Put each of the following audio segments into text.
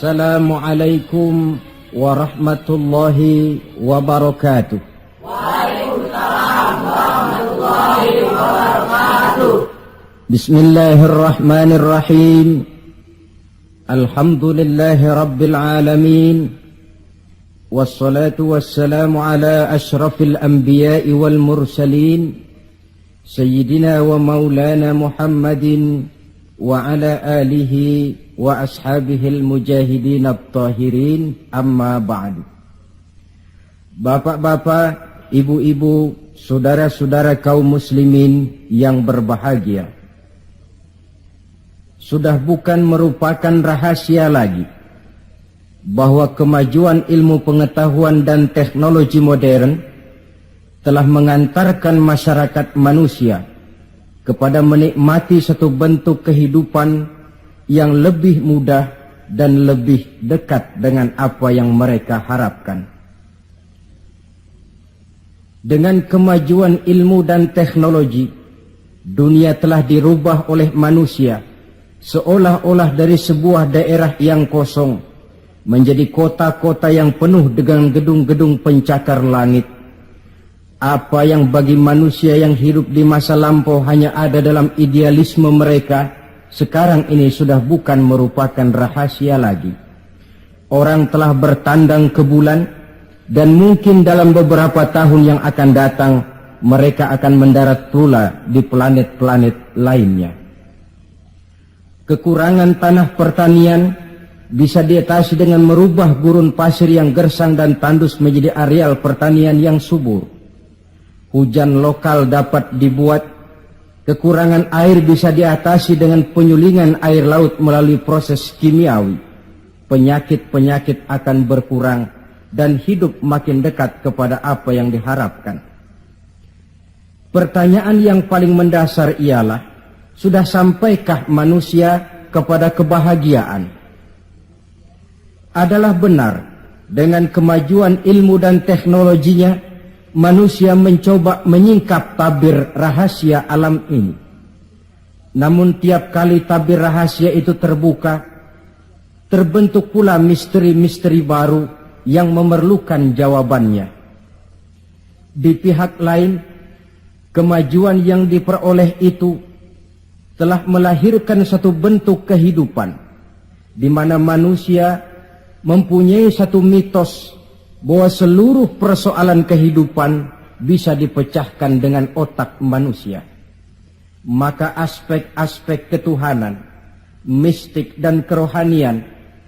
Assalamualaikum warahmatullahi wabarakatuh. Waalaikumsalam warahmatullahi wabarakatuh. Bismillahirrahmanirrahim. Alhamdulillahi rabbil alamin. Wassalatu wassalamu ala ashrafil anbiya'i wal mursalin, Sayyidina wa maulana Muhammadin wa ala alihi wa ashabihil mujahidin at-tahirin, amma ba'du. Bapak-bapak, ibu-ibu, saudara-saudara kaum muslimin yang berbahagia, sudah bukan merupakan rahasia lagi bahwa kemajuan ilmu pengetahuan dan teknologi modern telah mengantarkan masyarakat manusia kepada menikmati satu bentuk kehidupan yang lebih mudah dan lebih dekat dengan apa yang mereka harapkan. Dengan kemajuan ilmu dan teknologi, dunia telah dirubah oleh manusia seolah-olah dari sebuah daerah yang kosong menjadi kota-kota yang penuh dengan gedung-gedung pencakar langit. Apa yang bagi manusia yang hidup di masa lampau hanya ada dalam idealisme mereka, sekarang ini sudah bukan merupakan rahasia lagi. Orang telah bertandang ke bulan, dan mungkin dalam beberapa tahun yang akan datang mereka akan mendarat pula di planet-planet lainnya. Kekurangan tanah pertanian bisa diatasi dengan merubah gurun pasir yang gersang dan tandus menjadi areal pertanian yang subur. Hujan lokal dapat dibuat. Kekurangan air bisa diatasi dengan penyulingan air laut melalui proses kimiawi. Penyakit-penyakit akan berkurang dan hidup makin dekat kepada apa yang diharapkan. Pertanyaan yang paling mendasar ialah, sudah sampaikah manusia kepada kebahagiaan? Adalah benar, dengan kemajuan ilmu dan teknologinya, manusia mencoba menyingkap tabir rahasia alam ini. Namun tiap kali tabir rahasia itu terbuka, terbentuk pula misteri-misteri baru yang memerlukan jawabannya. Di pihak lain, kemajuan yang diperoleh itu telah melahirkan satu bentuk kehidupan di mana manusia mempunyai satu mitos bahwa seluruh persoalan kehidupan bisa dipecahkan dengan otak manusia. Maka aspek-aspek ketuhanan, mistik dan kerohanian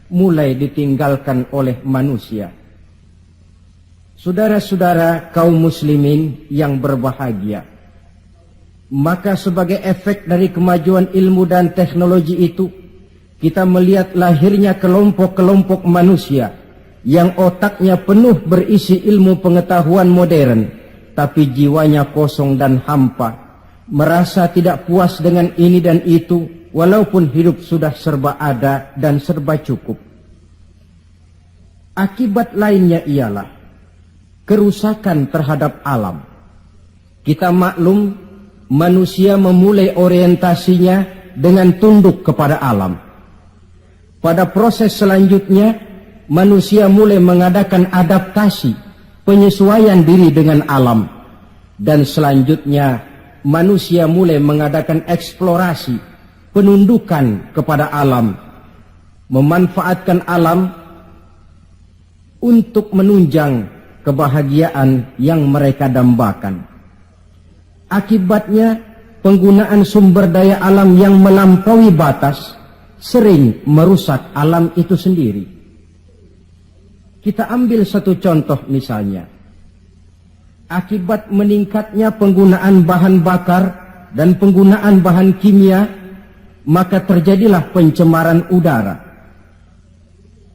mulai ditinggalkan oleh manusia. Saudara-saudara kaum muslimin yang berbahagia, maka sebagai efek dari kemajuan ilmu dan teknologi itu, kita melihat lahirnya kelompok-kelompok manusia yang otaknya penuh berisi ilmu pengetahuan modern, tapi jiwanya kosong dan hampa, merasa tidak puas dengan ini dan itu, walaupun hidup sudah serba ada dan serba cukup. Akibat lainnya ialah kerusakan terhadap alam. Kita maklum, manusia memulai orientasinya dengan tunduk kepada alam. Pada proses selanjutnya, manusia mulai mengadakan adaptasi, penyesuaian diri dengan alam. Dan selanjutnya, manusia mulai mengadakan eksplorasi, penundukan kepada alam, memanfaatkan alam untuk menunjang kebahagiaan yang mereka dambakan. Akibatnya, penggunaan sumber daya alam yang melampaui batas sering merusak alam itu sendiri. Kita ambil satu contoh misalnya. Akibat meningkatnya penggunaan bahan bakar dan penggunaan bahan kimia, maka terjadilah pencemaran udara.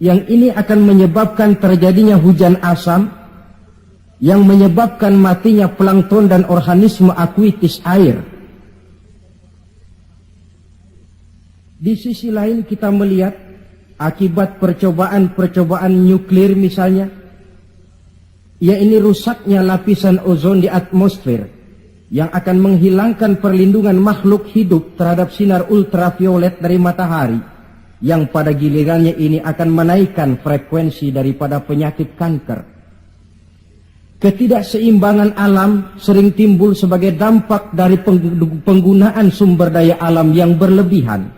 Yang ini akan menyebabkan terjadinya hujan asam, yang menyebabkan matinya plankton dan organisme akuitis air. Di sisi lain kita melihat akibat percobaan-percobaan nuklir misalnya, yaitu rusaknya lapisan ozon di atmosfer yang akan menghilangkan perlindungan makhluk hidup terhadap sinar ultraviolet dari matahari, yang pada gilirannya ini akan menaikkan frekuensi daripada penyakit kanker. Ketidakseimbangan alam sering timbul sebagai dampak dari penggunaan sumber daya alam yang berlebihan.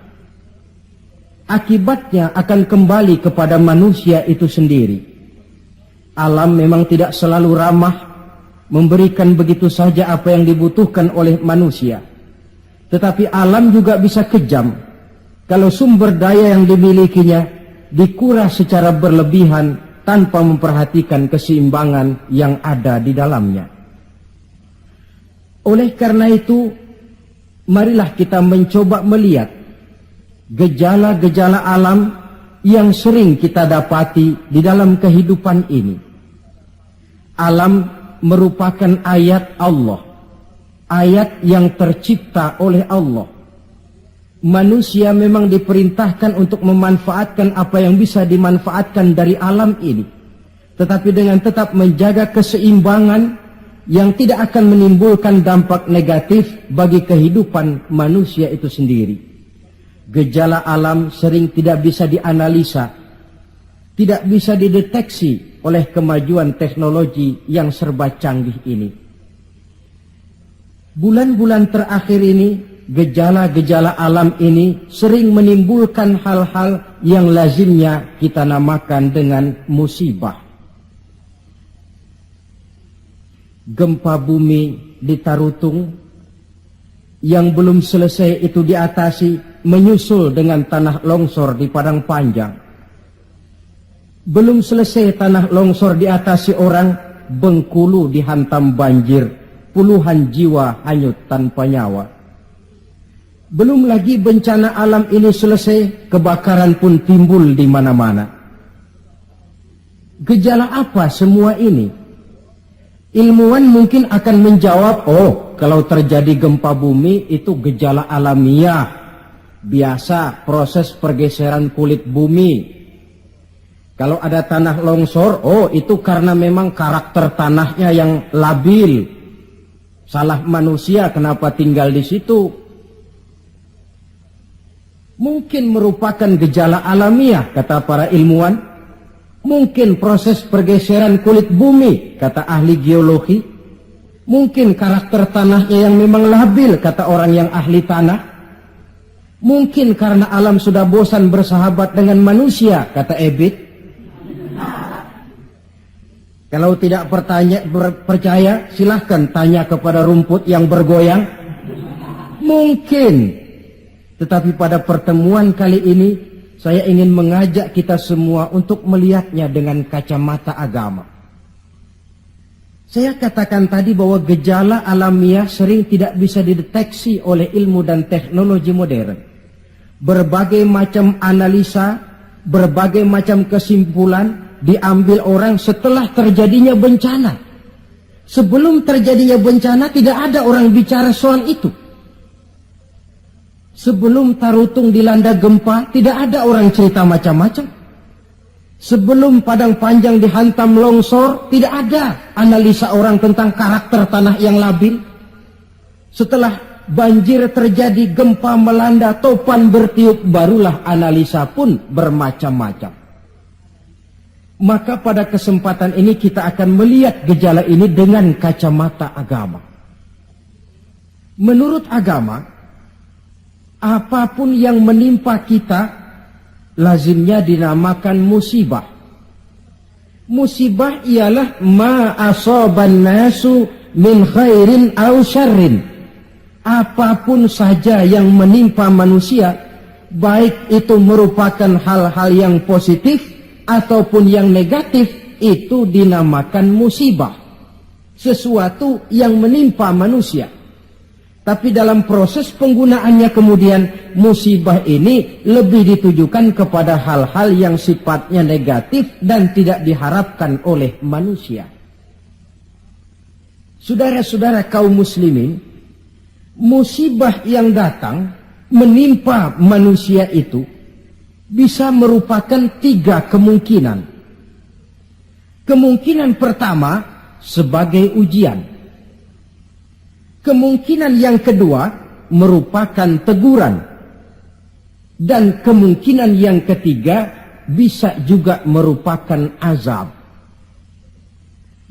Akibatnya akan kembali kepada manusia itu sendiri. Alam memang tidak selalu ramah, memberikan begitu saja apa yang dibutuhkan oleh manusia. Tetapi alam juga bisa kejam kalau sumber daya yang dimilikinya dikuras secara berlebihan tanpa memperhatikan keseimbangan yang ada di dalamnya. Oleh karena itu, marilah kita mencoba melihat gejala-gejala alam yang sering kita dapati di dalam kehidupan ini. Alam merupakan ayat Allah, ayat yang tercipta oleh Allah. Manusia memang diperintahkan untuk memanfaatkan apa yang bisa dimanfaatkan dari alam ini, tetapi dengan tetap menjaga keseimbangan yang tidak akan menimbulkan dampak negatif bagi kehidupan manusia itu sendiri. Gejala alam sering tidak bisa dianalisa, tidak bisa dideteksi oleh kemajuan teknologi yang serba canggih ini. Bulan-bulan terakhir ini, gejala-gejala alam ini sering menimbulkan hal-hal yang lazimnya kita namakan dengan musibah. Gempa bumi di Tarutung yang belum selesai itu diatasi, menyusul dengan tanah longsor di Padang Panjang. Belum selesai tanah longsor diatasi orang, Bengkulu dihantam banjir, puluhan jiwa hanyut tanpa nyawa. Belum lagi bencana alam ini selesai, kebakaran pun timbul di mana-mana. Gejala apa semua ini? Ilmuwan mungkin akan menjawab, oh, kalau terjadi gempa bumi itu gejala alamiah, biasa proses pergeseran kulit bumi. Kalau ada tanah longsor, oh itu karena memang karakter tanahnya yang labil. Salah manusia kenapa tinggal di situ. Mungkin merupakan gejala alamiah, kata para ilmuwan. Mungkin proses pergeseran kulit bumi, kata ahli geologi. Mungkin karakter tanahnya yang memang labil, kata orang yang ahli tanah. Mungkin karena alam sudah bosan bersahabat dengan manusia, kata Ebit. Kalau tidak percaya, silahkan tanya kepada rumput yang bergoyang. Mungkin. Tetapi pada pertemuan kali ini, saya ingin mengajak kita semua untuk melihatnya dengan kacamata agama. Saya katakan tadi bahwa gejala alamiah sering tidak bisa dideteksi oleh ilmu dan teknologi modern. Berbagai macam analisa, berbagai macam kesimpulan diambil orang setelah terjadinya bencana. Sebelum terjadinya bencana tidak ada orang bicara soal itu. Sebelum Tarutung dilanda gempa, tidak ada orang cerita macam-macam. Sebelum Padang Panjang dihantam longsor, tidak ada analisa orang tentang karakter tanah yang labil. Setelah banjir terjadi, gempa melanda, topan bertiup, barulah analisa pun bermacam-macam. Maka pada kesempatan ini kita akan melihat gejala ini dengan kacamata agama. Menurut agama, apapun yang menimpa kita lazimnya dinamakan musibah. Musibah ialah ma asaban nasu min khairin aw syarrin. Apapun saja yang menimpa manusia, baik itu merupakan hal-hal yang positif ataupun yang negatif, itu dinamakan musibah. Sesuatu yang menimpa manusia. Tapi dalam proses penggunaannya kemudian, musibah ini lebih ditujukan kepada hal-hal yang sifatnya negatif dan tidak diharapkan oleh manusia. Saudara-saudara kaum muslimin, musibah yang datang menimpa manusia itu bisa merupakan 3 kemungkinan. Kemungkinan pertama sebagai ujian. Kemungkinan yang kedua merupakan teguran. Dan kemungkinan yang ketiga bisa juga merupakan azab.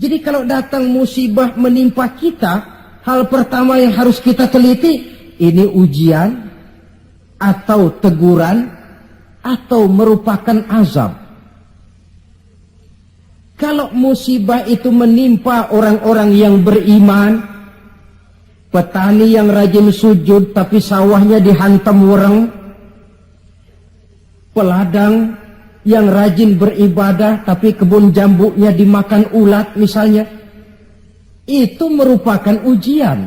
Jadi kalau datang musibah menimpa kita, hal pertama yang harus kita teliti, ini ujian atau teguran atau merupakan azab. Kalau musibah itu menimpa orang-orang yang beriman, petani yang rajin sujud tapi sawahnya dihantam wereng, peladang yang rajin beribadah tapi kebun jambunya dimakan ulat misalnya, itu merupakan ujian.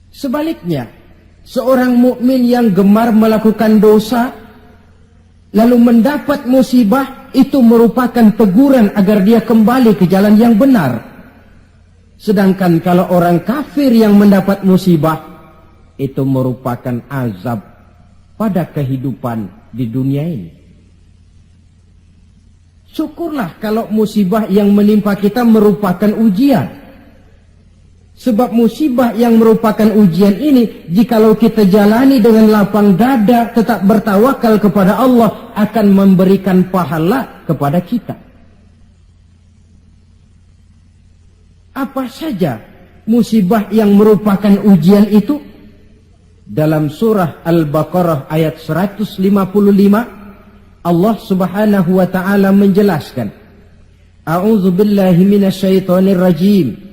Sebaliknya, seorang mukmin yang gemar melakukan dosa lalu mendapat musibah, itu merupakan teguran agar dia kembali ke jalan yang benar. Sedangkan kalau orang kafir yang mendapat musibah, itu merupakan azab pada kehidupan di dunia ini. Syukurlah kalau musibah yang menimpa kita merupakan ujian. Sebab musibah yang merupakan ujian ini, jikalau kita jalani dengan lapang dada, tetap bertawakal kepada Allah, akan memberikan pahala kepada kita. Apa saja musibah yang merupakan ujian itu? Dalam surah Al-Baqarah ayat 155, Allah subhanahu wa ta'ala menjelaskan, A'udzu billahi minasyaitonir rajim.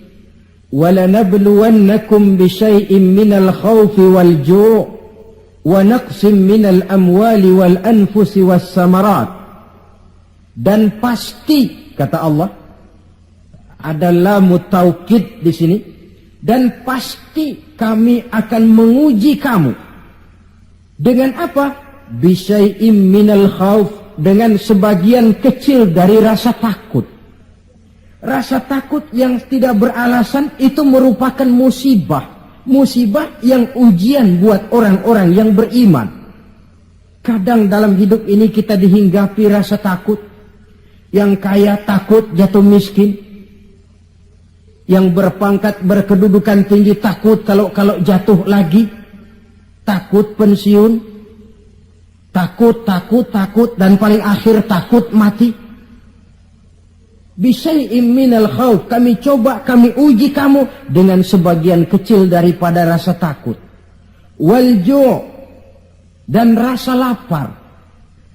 وَلَنَبْلُوَنَّكُمْ بِشَيْءٍ مِّنَ الْخَوْفِ وَالْجُوعِ وَنَقْصٍ مِّنَ الْأَمْوَالِ وَالْأَنفُسِ وَالثَّمَرَاتِ. Dan pasti, kata Allah, ada lamu taukid di sini, dan pasti kami akan menguji kamu. Dengan apa? Bisyai'im minal khauf, dengan sebagian kecil dari rasa takut. Rasa takut yang tidak beralasan itu merupakan musibah. Musibah yang ujian buat orang-orang yang beriman. Kadang dalam hidup ini kita dihinggapi rasa takut. Yang kaya takut jatuh miskin. Yang berpangkat berkedudukan tinggi takut kalau jatuh lagi. Takut pensiun. Takut, dan paling akhir takut mati. Bisyai'im minal khauf, kami coba, kami uji kamu dengan sebagian kecil daripada rasa takut. Wal ju', dan rasa lapar.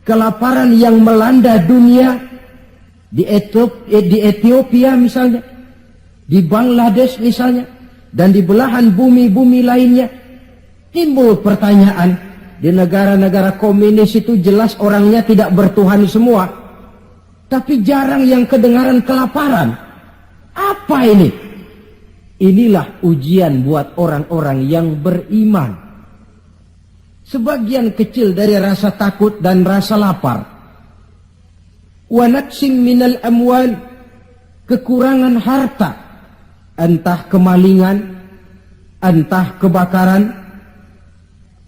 Kelaparan yang melanda dunia di Ethiopia misalnya, di Bangladesh misalnya, dan di belahan bumi-bumi lainnya. Timbul pertanyaan, di negara-negara komunis itu jelas orangnya tidak bertuhan semua. Tapi jarang yang kedengaran kelaparan. Apa ini? Inilah ujian buat orang-orang yang beriman. Sebagian kecil dari rasa takut dan rasa lapar. Wa naqsim minal amwal, kekurangan harta. Entah kemalingan, entah kebakaran,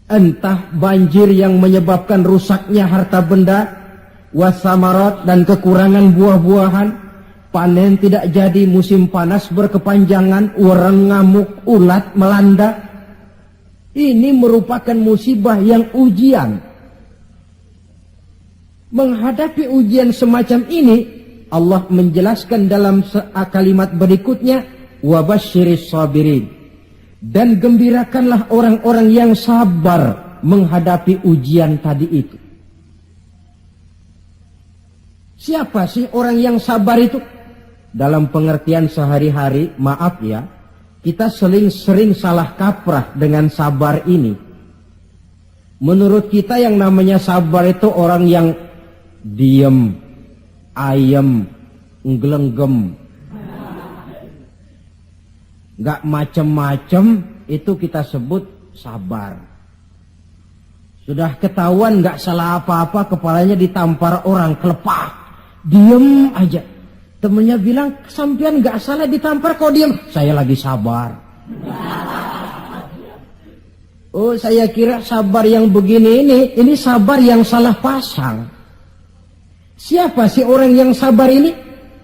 entah banjir yang menyebabkan rusaknya harta benda, wasamarat, dan kekurangan buah-buahan, panen tidak jadi, musim panas berkepanjangan, wereng ngamuk, ulat melanda. Ini merupakan musibah yang ujian. Menghadapi ujian semacam ini, Allah menjelaskan dalam kalimat berikutnya, wabasyiris sabirin, dan gembirakanlah orang-orang yang sabar menghadapi ujian tadi itu. Siapa sih orang yang sabar itu? Dalam pengertian sehari-hari, maaf ya, kita sering salah kaprah dengan sabar ini. Menurut kita yang namanya sabar itu orang yang diem, ayem, nggelenggem, gak macem-macem, itu kita sebut sabar. Sudah ketahuan gak salah apa-apa, kepalanya ditampar orang, kelepah. Diem aja. Temennya bilang, sampean gak salah ditampar kok diem. Saya lagi sabar. Oh, saya kira sabar yang begini ini sabar yang salah pasang. Siapa sih orang yang sabar ini?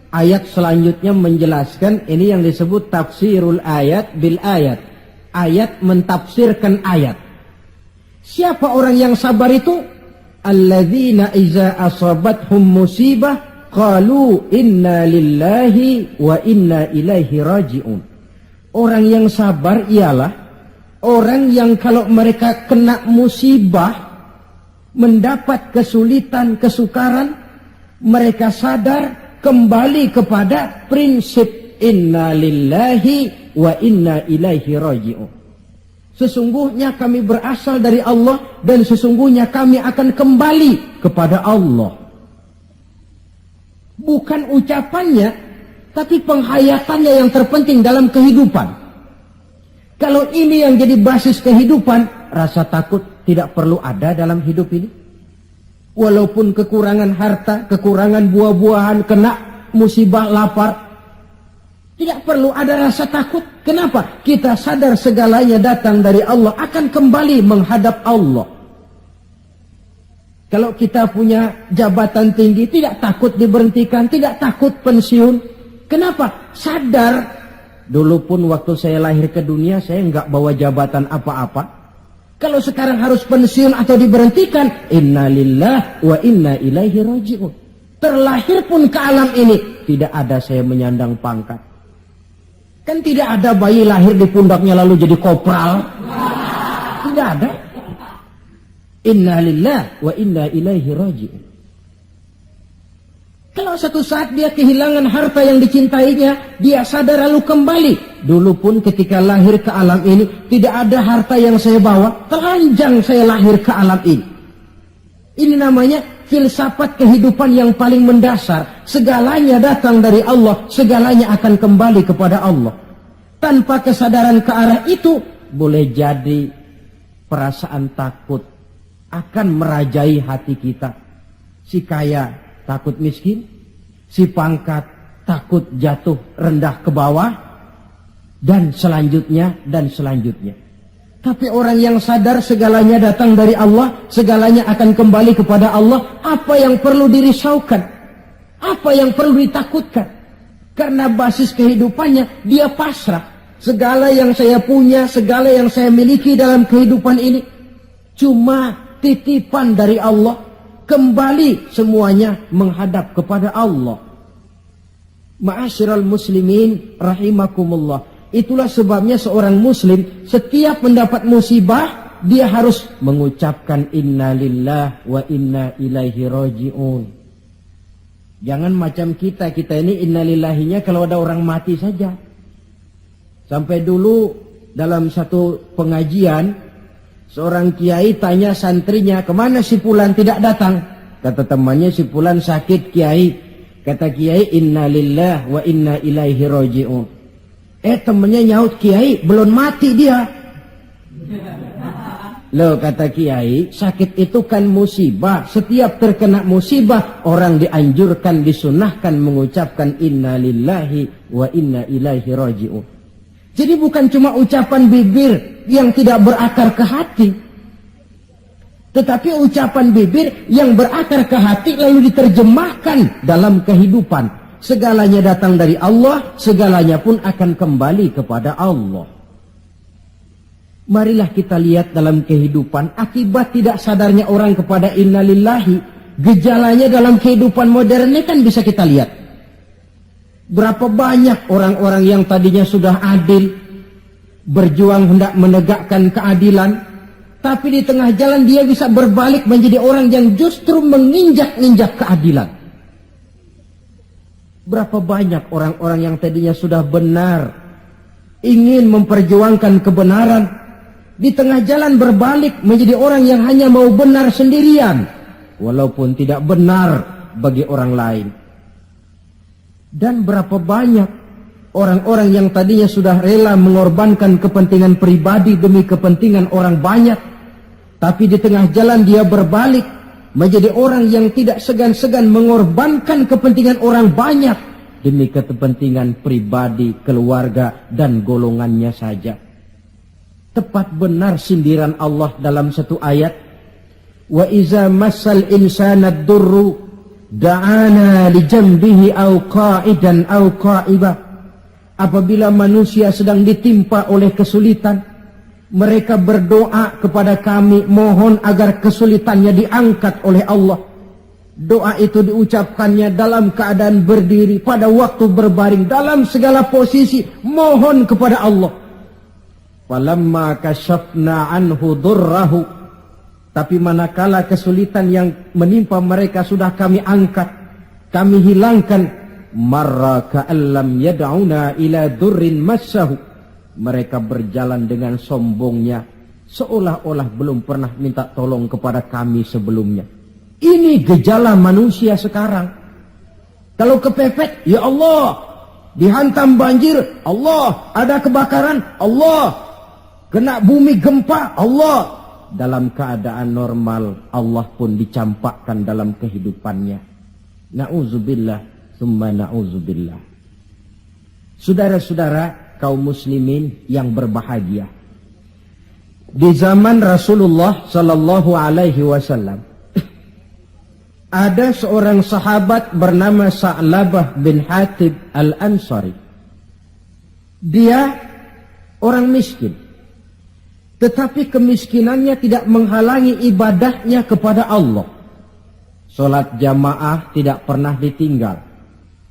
Ayat selanjutnya menjelaskan, ini yang disebut tafsirul ayat bil ayat. Ayat mentafsirkan ayat. Siapa orang yang sabar itu? Alladzina iza asabathum musibah qalu inna lillahi wa inna ilaihi raji'un. Orang yang sabar ialah orang yang kalau mereka kena musibah, mendapat kesulitan, kesukaran, mereka sadar kembali kepada prinsip inna lillahi wa inna ilaihi raji'un. Sesungguhnya kami berasal dari Allah dan sesungguhnya kami akan kembali kepada Allah. Bukan ucapannya, tapi penghayatannya yang terpenting dalam kehidupan. Kalau ini yang jadi basis kehidupan, rasa takut tidak perlu ada dalam hidup ini. Walaupun kekurangan harta, kekurangan buah-buahan, kena musibah lapar, tidak perlu ada rasa takut. Kenapa? Kita sadar segalanya datang dari Allah, akan kembali menghadap Allah. Kalau kita punya jabatan tinggi, tidak takut diberhentikan, tidak takut pensiun. Kenapa? Sadar. Dulu pun waktu saya lahir ke dunia, saya nggak bawa jabatan apa-apa. Kalau sekarang harus pensiun atau diberhentikan, inna lillah wa inna ilaihi raji'un. Terlahir pun ke alam ini, tidak ada saya menyandang pangkat. Kan tidak ada bayi lahir di pundaknya lalu jadi kopral. Tidak ada. Inna lillah wa inna ilaihi raji'un. Kalau satu saat dia kehilangan harta yang dicintainya, dia sadar lalu kembali. Dulu pun ketika lahir ke alam ini, tidak ada harta yang saya bawa, telanjang saya lahir ke alam ini. Ini namanya filsafat kehidupan yang paling mendasar. Segalanya datang dari Allah, segalanya akan kembali kepada Allah. Tanpa kesadaran ke arah itu, boleh jadi perasaan takut akan merajai hati kita. Si kaya takut miskin, si pangkat takut jatuh rendah ke bawah, dan selanjutnya, dan selanjutnya. Tapi orang yang sadar segalanya datang dari Allah, segalanya akan kembali kepada Allah, apa yang perlu dirisaukan? Apa yang perlu ditakutkan? Karena basis kehidupannya, dia pasrah. Segala yang saya punya, segala yang saya miliki dalam kehidupan ini, cuma titipan dari Allah. Kembali semuanya menghadap kepada Allah. Ma'asyiral muslimin rahimakumullah. Itulah sebabnya seorang muslim setiap mendapat musibah, dia harus mengucapkan inna lillah wa inna ilaihi raji'un. Jangan macam kita ini inna lillahinya kalau ada orang mati saja. Sampai dulu dalam satu pengajian, seorang kiai tanya santrinya, kemana si fulan tidak datang? Kata temannya, si fulan sakit kiai. Kata kiai, inna lillah wa inna ilaihi raji'un. Temannya nyaut, kiai belum mati dia. Loh, kata kiai, sakit itu kan musibah. Setiap terkena musibah, orang dianjurkan, disunahkan mengucapkan inna lillahi wa inna ilaihi raji'un. Jadi bukan cuma ucapan bibir yang tidak berakar ke hati, tetapi ucapan bibir yang berakar ke hati lalu diterjemahkan dalam kehidupan. Segalanya datang dari Allah, segalanya pun akan kembali kepada Allah. Marilah kita lihat dalam kehidupan, akibat tidak sadarnya orang kepada inna lillahi, gejalanya dalam kehidupan modern ini kan bisa kita lihat. Berapa banyak orang-orang yang tadinya sudah adil, berjuang hendak menegakkan keadilan, tapi di tengah jalan dia bisa berbalik menjadi orang yang justru menginjak-injak keadilan. Berapa banyak orang-orang yang tadinya sudah benar, ingin memperjuangkan kebenaran, di tengah jalan berbalik menjadi orang yang hanya mau benar sendirian, walaupun tidak benar bagi orang lain. Dan berapa banyak orang-orang yang tadinya sudah rela mengorbankan kepentingan pribadi demi kepentingan orang banyak, tapi di tengah jalan dia berbalik menjadi orang yang tidak segan-segan mengorbankan kepentingan orang banyak demi kepentingan pribadi, keluarga, dan golongannya saja. Tepat benar sindiran Allah dalam satu ayat, wa iza massal insana ad-durru da'ana li jambihi aw qa'idan aw qa'ibah. Apabila manusia sedang ditimpa oleh kesulitan, Mereka berdoa kepada kami, mohon agar kesulitannya diangkat oleh Allah. Doa itu diucapkannya dalam keadaan berdiri, pada waktu berbaring, dalam segala posisi, mohon kepada Allah. Falamma kasyafna anhu durrahu, tapi manakala kesulitan yang menimpa mereka sudah kami angkat, kami hilangkan, marra ka'allam yad'una ila durrin massahu, mereka berjalan dengan sombongnya, seolah-olah belum pernah minta tolong kepada kami sebelumnya. Ini gejala manusia sekarang. Kalau kepepet, ya Allah. Dihantam banjir, Allah. Ada kebakaran, Allah. Kena bumi gempa, Allah. Dalam keadaan normal, Allah pun dicampakkan dalam kehidupannya. Na'udzubillah, summa na'udzubillah. Saudara-saudara kaum muslimin yang berbahagia, di zaman Rasulullah sallallahu alaihi wasallam ada seorang sahabat bernama Sa'labah bin Hatib Al-Ansari. Dia orang miskin, tetapi kemiskinannya tidak menghalangi ibadahnya kepada Allah. Salat jamaah tidak pernah ditinggal.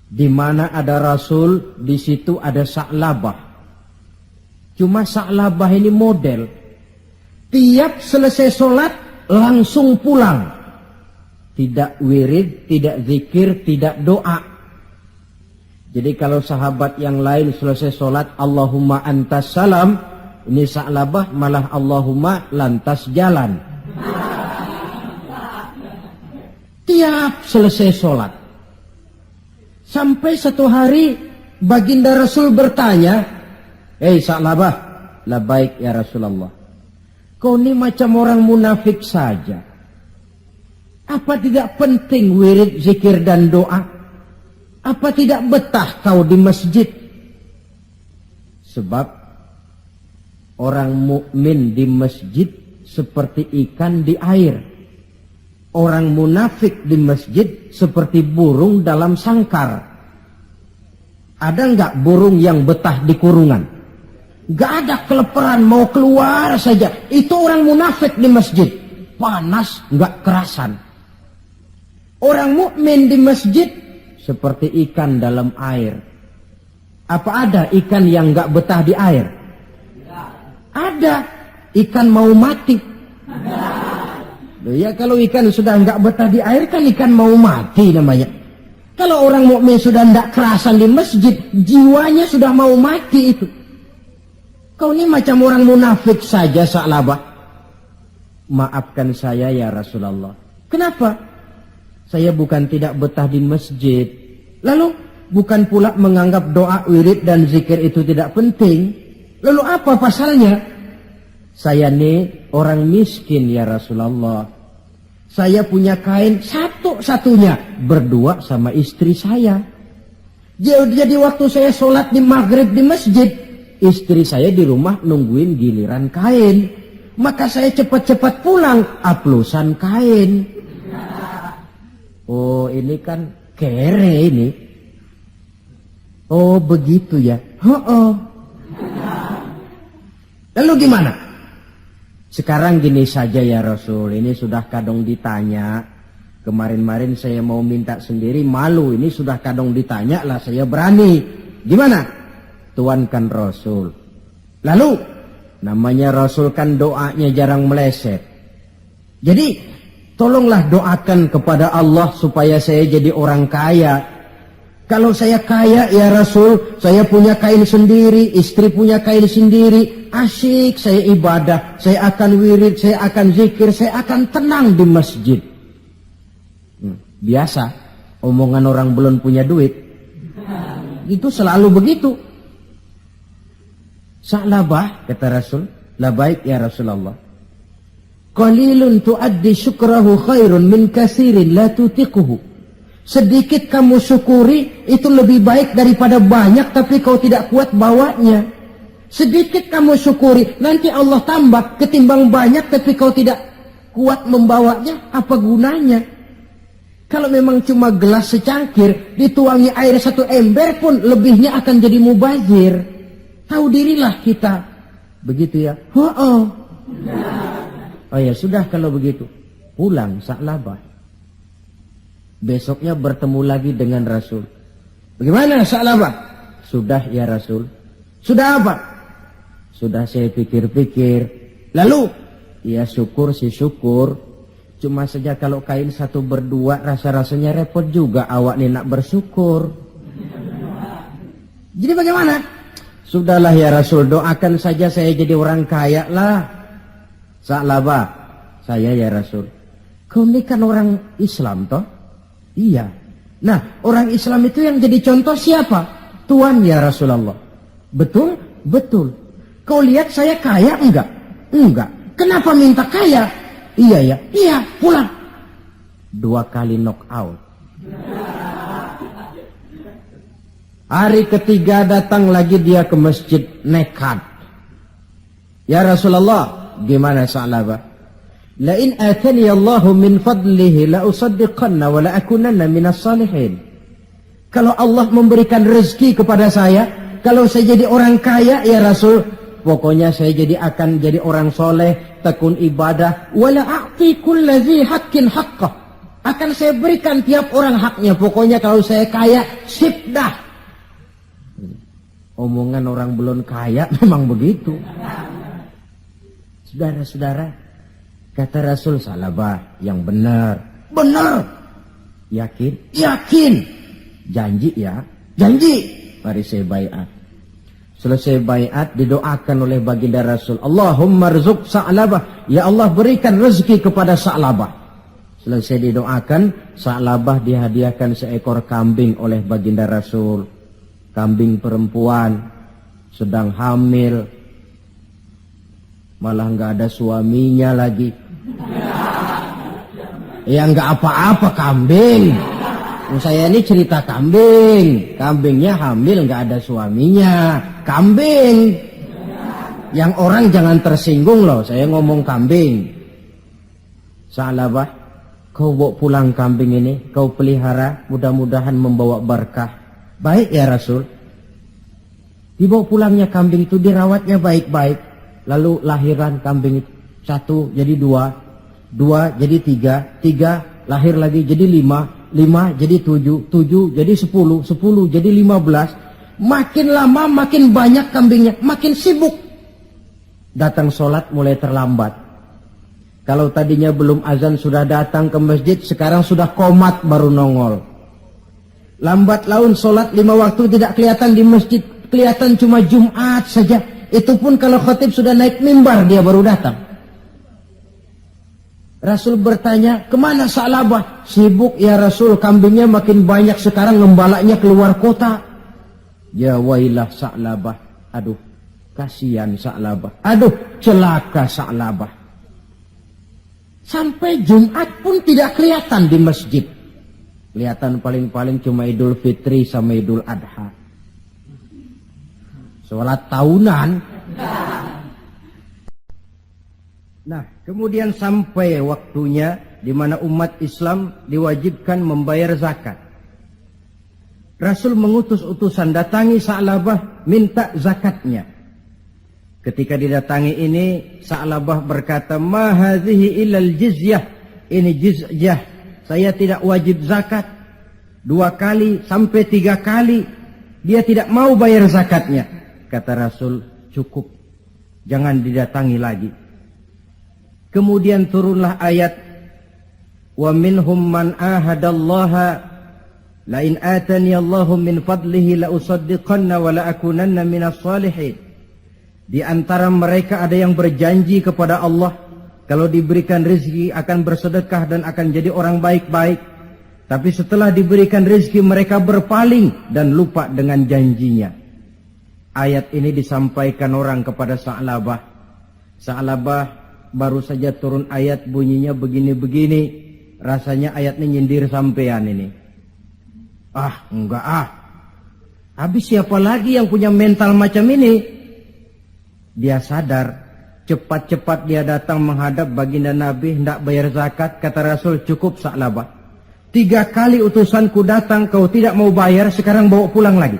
Di mana ada Rasul, di situ ada Sa'labah. Cuma Sa'labah ini model. Tiap selesai sholat langsung pulang. Tidak wirid, tidak zikir, tidak doa. Jadi kalau sahabat yang lain selesai sholat, Allahumma antas salam, ini Sa'labah malah Allahumma lantas jalan. Tiap selesai sholat. Sampai satu hari baginda Rasul bertanya, "Hei Sa'labah," "Labaik ya Rasulullah." "Kau ini macam orang munafik saja. Apa tidak penting wirid, zikir dan doa? Apa tidak betah kau di masjid?" Sebab orang mukmin di masjid seperti ikan di air. Orang munafik di masjid seperti burung dalam sangkar. Ada enggak burung yang betah di kurungan? Enggak ada, keleparan mau keluar saja. Itu orang munafik di masjid. Panas enggak kerasan. Orang mukmin di masjid seperti ikan dalam air. Apa ada ikan yang enggak betah di air? Ada. Ikan mau mati. Ya kalau ikan sudah enggak betah di air kan ikan mau mati namanya. Kalau orang mukmin sudah enggak kerasan di masjid, jiwanya sudah mau mati itu. Kau ini macam orang munafik saja Sa'labah. Maafkan saya ya Rasulullah. Kenapa? Saya bukan tidak betah di masjid. Lalu bukan pula menganggap doa, wirid dan zikir itu tidak penting. Lalu apa pasalnya? Saya ini orang miskin ya Rasulullah. Saya punya kain satu-satunya, berdua sama istri saya. Jadi waktu saya sholat di maghrib di masjid, istri saya di rumah nungguin giliran kain. Maka saya cepat-cepat pulang, aplusan kain. Oh ini kan kere ini. Oh begitu ya. Lalu gimana? Sekarang gini saja ya Rasul, ini sudah kadang ditanya. Kemarin-marin saya mau minta sendiri, malu. Ini sudah kadang ditanya lah, saya berani. Gimana? Tuankan Rasul. Lalu, namanya Rasul kan doanya jarang meleset. Jadi, tolonglah doakan kepada Allah supaya saya jadi orang kaya. Kalau saya kaya ya Rasul, saya punya kain sendiri, istri punya kain sendiri, asyik saya ibadah, saya akan wirid, saya akan zikir, saya akan tenang di masjid. Biasa, omongan orang belum punya duit. Itu selalu begitu. Sa'labah, kata Rasul, labaik ya Rasulullah. Qalilun tuaddi syukrahu khairun min kasirin la tutiquhu. Sedikit kamu syukuri itu lebih baik daripada banyak tapi kau tidak kuat bawanya. Sedikit kamu syukuri nanti Allah tambah ketimbang banyak tapi kau tidak kuat membawanya, apa gunanya? Kalau memang cuma gelas secangkir dituangi air 1 ember pun lebihnya akan jadi mubazir. Tahu dirilah kita. Begitu ya? Oh ya sudah kalau begitu. Pulang Sa'labah. Besoknya bertemu lagi dengan Rasul. Bagaimana Sa'labah? Sudah ya Rasul. Sudah apa? Sudah saya pikir-pikir. Lalu? Ya syukur sih syukur. Cuma saja kalau kain satu berdua rasa-rasanya repot juga awak nih nak bersyukur. Jadi bagaimana? Sudahlah ya Rasul, doakan saja saya jadi orang kaya lah. Sa'labah, saya ya Rasul. Kau ini kan orang Islam toh? Iya. Nah, orang Islam itu yang jadi contoh siapa? Tuhan ya Rasulullah. Betul? Betul. Kau lihat saya kaya enggak? Enggak. Kenapa minta kaya? Iya ya. Iya, pulang. 2 kali knock out. Hari ketiga datang lagi dia ke masjid nekat. Ya Rasulullah, gimana Sa'labah? La in atani Allahu min fadlihi la usaddiqanna wa la akunanna minas salihin. Kalau Allah memberikan rezeki kepada saya, kalau saya jadi orang kaya ya Rasul, pokoknya saya akan jadi orang soleh, tekun ibadah, wala a'ti kulladzi haqqin haqqah. Akan saya berikan tiap orang haknya. Pokoknya kalau saya kaya, sip dah. Omongan orang belum kaya memang begitu. Saudara-saudara, kata Rasul, Sa'labah yang benar. Benar. Yakin? Yakin. Janji ya? Janji. Mari saya baiat. Selesai baiat didoakan oleh baginda Rasul. Allahumma rzuq Sa'labah. Ya Allah berikan rezeki kepada Sa'labah. Selesai didoakan, Sa'labah dihadiahkan seekor kambing oleh baginda Rasul. Kambing perempuan, sedang hamil. Malah nggak ada suaminya lagi. Ya nggak apa-apa kambing. Saya ini cerita kambing. Kambingnya hamil nggak ada suaminya. Kambing. Yang orang jangan tersinggung loh. Saya ngomong kambing. Sa'labah, kau bawa pulang kambing ini. Kau pelihara. Mudah-mudahan membawa berkah. Baik ya Rasul. Dibawa pulangnya kambing itu, dirawatnya baik-baik. Lalu lahiran kambing itu. 1 jadi 2. 2 jadi 3. 3 lahir lagi jadi 5. 5 jadi 7, 7 jadi 10, 10 jadi 15. Makin lama makin banyak kambingnya, makin sibuk. Datang sholat mulai terlambat. Kalau tadinya belum azan sudah datang ke masjid, sekarang sudah komat baru nongol. Lambat laun sholat 5 waktu tidak kelihatan di masjid, kelihatan cuma Jumat saja. Itu pun kalau khatib sudah naik mimbar dia baru datang. Rasul bertanya, kemana Sa'labah? Sibuk ya Rasul, kambingnya makin banyak sekarang, ngembalaknya keluar kota. Ya wailah Sa'labah. Aduh, kasihan Sa'labah. Aduh, celaka Sa'labah. Sampai Jumat pun tidak kelihatan di masjid. Kelihatan paling-paling cuma Idul Fitri sama Idul Adha. Sholat tahunan. Nah, kemudian sampai waktunya di mana umat Islam diwajibkan membayar zakat. Rasul mengutus utusan, datangi Sa'labah, minta zakatnya. Ketika didatangi ini, Sa'labah berkata, ma hadhihi illal jizyah. Ini jizyah. Saya tidak wajib zakat. 2 kali sampai 3 kali. Dia tidak mau bayar zakatnya. Kata Rasul, cukup. Jangan didatangi lagi. Kemudian turunlah ayat wa minhum man ahadallaha la in atani Allahu min fadlihi la usaddiqanna wa la akunanna minas salihin. Di antara mereka ada yang berjanji kepada Allah, kalau diberikan rezeki akan bersedekah dan akan jadi orang baik-baik. Tapi setelah diberikan rezeki mereka berpaling dan lupa dengan janjinya. Ayat ini disampaikan orang kepada Sa'labah. Sa'labah baru saja turun ayat bunyinya begini-begini. Rasanya ayatnya nyindir sampean ini. Ah, enggak ah. Habis siapa lagi yang punya mental macam ini? Dia sadar, cepat-cepat dia datang menghadap baginda Nabi, hendak bayar zakat. Kata Rasul, cukup Sa'labah. 3 kali utusanku datang, kau tidak mau bayar, sekarang bawa pulang lagi.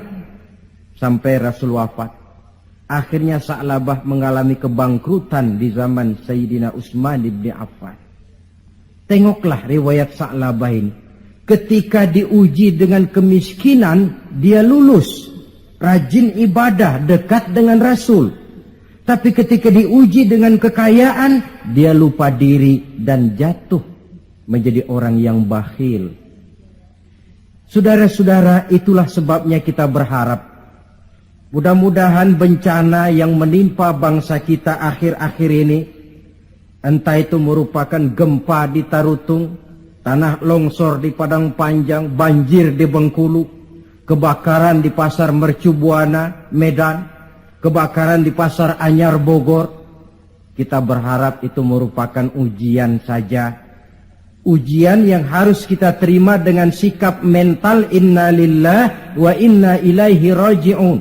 Sampai Rasul wafat. Akhirnya Sa'labah mengalami kebangkrutan di zaman Sayyidina Utsman bin Affan. Tengoklah riwayat Sa'labah ini. Ketika diuji dengan kemiskinan, dia lulus. Rajin ibadah, dekat dengan Rasul. Tapi ketika diuji dengan kekayaan, dia lupa diri dan jatuh menjadi orang yang bakhil. Saudara-saudara, itulah sebabnya kita berharap mudah-mudahan bencana yang menimpa bangsa kita akhir-akhir ini, entah itu merupakan gempa di Tarutung, tanah longsor di Padang Panjang, banjir di Bengkulu, kebakaran di Pasar Mercu Buana, Medan, kebakaran di Pasar Anyar Bogor, kita berharap itu merupakan ujian saja. Ujian yang harus kita terima dengan sikap mental inna lillah wa inna ilaihi raji'un.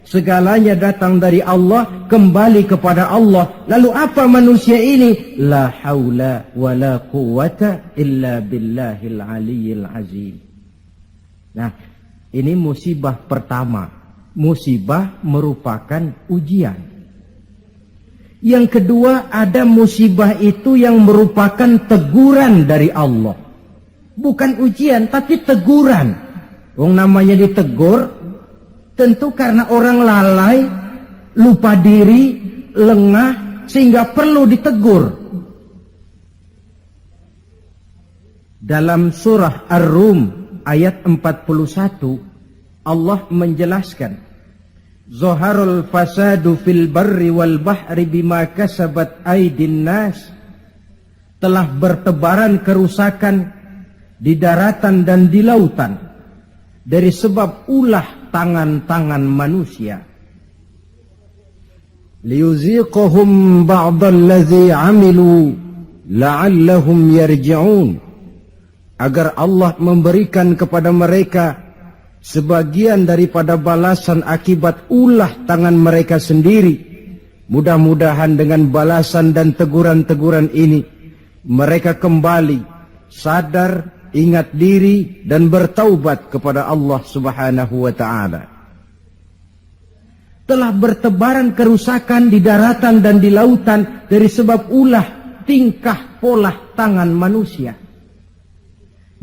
Segalanya datang dari Allah, kembali kepada Allah. Lalu apa manusia ini? La haula wa la quwata illa billahil aliyyil azim. Nah, ini musibah pertama. Musibah merupakan ujian. Yang kedua, ada musibah itu yang merupakan teguran dari Allah. Bukan ujian, tapi teguran. Wong namanya ditegur, tentu karena orang lalai, lupa diri, lengah, sehingga perlu ditegur. Dalam surah Ar-Rum ayat 41, Allah menjelaskan, Zaharul fasadu fil barri wal bahri bima kasabat aydin nas. Telah bertebaran kerusakan di daratan dan di lautan dari sebab ulah tangan-tangan manusia. Liyuziqahum ba'dallazi 'amilu la'allahum yarji'un. Agar Allah memberikan kepada mereka sebagian daripada balasan akibat ulah tangan mereka sendiri. Mudah-mudahan dengan balasan dan teguran-teguran ini mereka kembali sadar, ingat diri dan bertaubat kepada Allah Subhanahu wa ta'ala. Telah bertebaran kerusakan di daratan dan di lautan dari sebab ulah tingkah pola tangan manusia.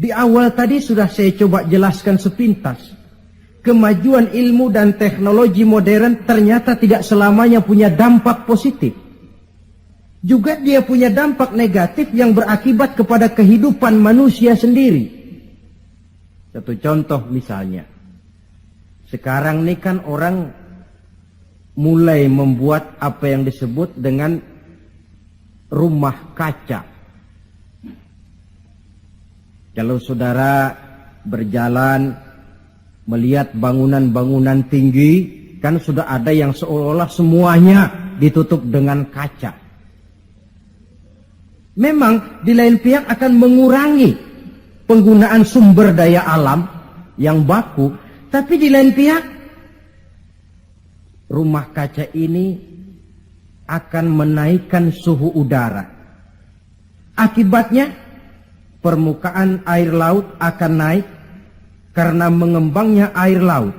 Di awal tadi sudah saya coba jelaskan sepintas. Kemajuan ilmu dan teknologi modern ternyata tidak selamanya punya dampak positif. Juga dia punya dampak negatif yang berakibat kepada kehidupan manusia sendiri. Satu contoh misalnya. Sekarang ini kan orang mulai membuat apa yang disebut dengan rumah kaca. Kalau saudara berjalan melihat bangunan-bangunan tinggi, kan sudah ada yang seolah-olah semuanya ditutup dengan kaca. Memang di lain pihak akan mengurangi penggunaan sumber daya alam yang baku, tapi di lain pihak rumah kaca ini akan menaikkan suhu udara. Akibatnya permukaan air laut akan naik karena mengembangnya air laut.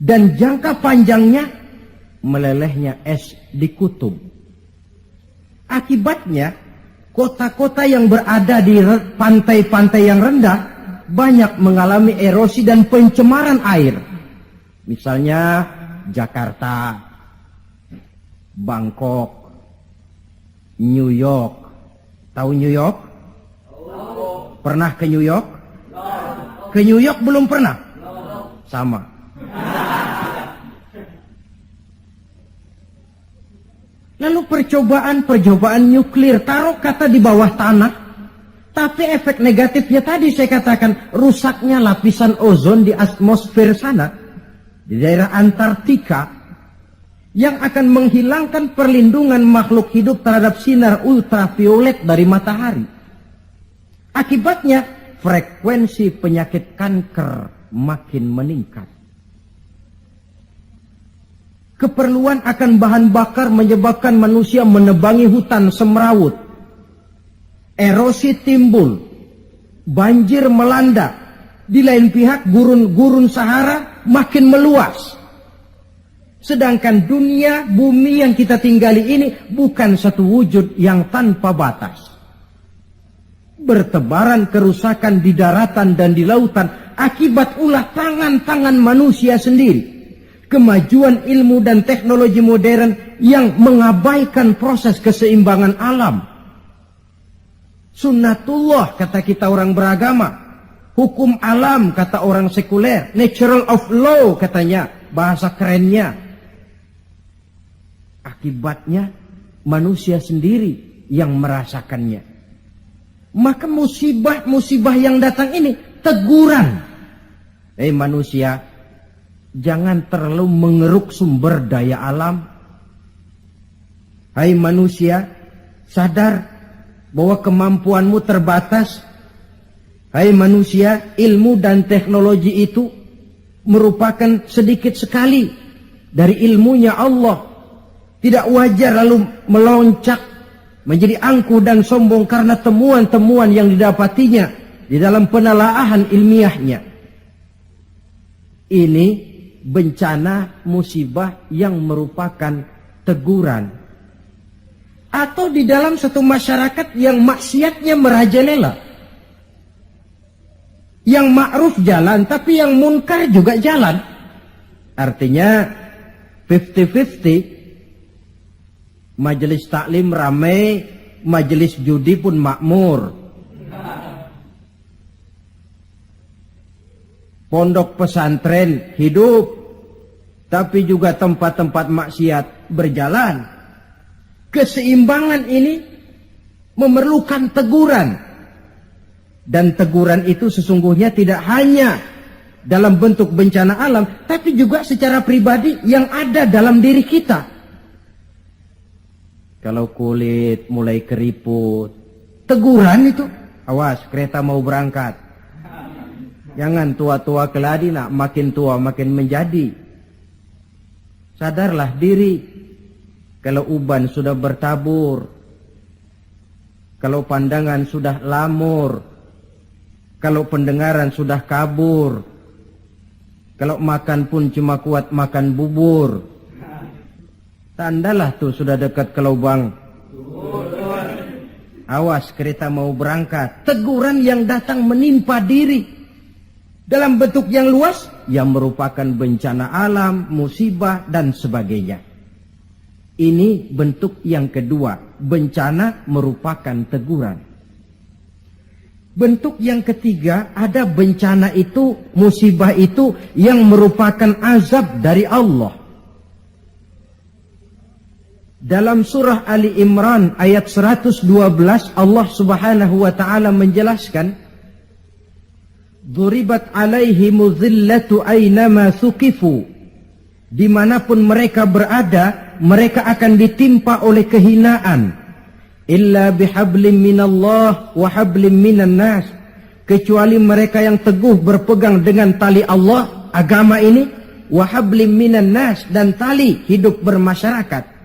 Dan jangka panjangnya melelehnya es di kutub. Akibatnya kota-kota yang berada di pantai-pantai yang rendah banyak mengalami erosi dan pencemaran air. Misalnya Jakarta, Bangkok, New York. Tahu New York? Pernah ke New York? Ke New York belum pernah? Sama. Lalu percobaan nuklir, taruh kata di bawah tanah, tapi efek negatifnya tadi saya katakan, rusaknya lapisan ozon di atmosfer sana, di daerah Antartika, yang akan menghilangkan perlindungan makhluk hidup terhadap sinar ultraviolet dari matahari. Akibatnya frekuensi penyakit kanker makin meningkat. Keperluan akan bahan bakar menyebabkan manusia menebangi hutan semrawut. Erosi timbul, banjir melanda. Di lain pihak gurun Sahara makin meluas. Sedangkan dunia, bumi yang kita tinggali ini bukan satu wujud yang tanpa batas. Bertebaran kerusakan di daratan dan di lautan akibat ulah tangan-tangan manusia sendiri. Kemajuan ilmu dan teknologi modern yang mengabaikan proses keseimbangan alam. Sunnatullah kata kita orang beragama. Hukum alam kata orang sekuler. Natural of law katanya, bahasa kerennya. Akibatnya manusia sendiri yang merasakannya. Maka musibah-musibah yang datang ini teguran. Manusia, jangan terlalu mengeruk sumber daya alam. Hai manusia, sadar bahwa kemampuanmu terbatas. Hai manusia, ilmu dan teknologi itu merupakan sedikit sekali dari ilmunya Allah. Tidak wajar lalu meloncat menjadi angkuh dan sombong karena temuan-temuan yang didapatinya di dalam penelaahan ilmiahnya. Ini bencana musibah yang merupakan teguran. Atau di dalam satu masyarakat yang maksiatnya merajalela. Yang ma'ruf jalan tapi yang munkar juga jalan. Artinya 50-50. Majelis taklim ramai, majelis judi pun makmur. Pondok pesantren hidup, tapi juga tempat-tempat maksiat berjalan. Keseimbangan ini memerlukan teguran. Dan teguran itu sesungguhnya tidak hanya dalam bentuk bencana alam, tapi juga secara pribadi yang ada dalam diri kita. Kalau kulit mulai keriput, teguran itu, awas kereta mau berangkat. Jangan tua-tua keladi nak, makin tua makin menjadi. Sadarlah diri. Kalau uban sudah bertabur, kalau pandangan sudah lamur, kalau pendengaran sudah kabur, kalau makan pun cuma kuat makan bubur, tandalah tuh sudah dekat ke lubang. Awas kereta mau berangkat. Teguran yang datang menimpa diri dalam bentuk yang luas yang merupakan bencana alam, musibah dan sebagainya. Ini bentuk yang kedua. Bencana merupakan teguran. Bentuk yang ketiga, ada bencana itu, musibah itu yang merupakan azab dari Allah. Dalam surah Ali Imran ayat 112 Allah subhanahu wa ta'ala menjelaskan, Duribat alaihimu zillatu aynama thukifu. Dimanapun mereka berada, mereka akan ditimpa oleh kehinaan. Illa bihablim minallah wa hablim minan nas. Kecuali mereka yang teguh berpegang dengan tali Allah, agama ini, wa hablim minan nas, dan tali hidup bermasyarakat.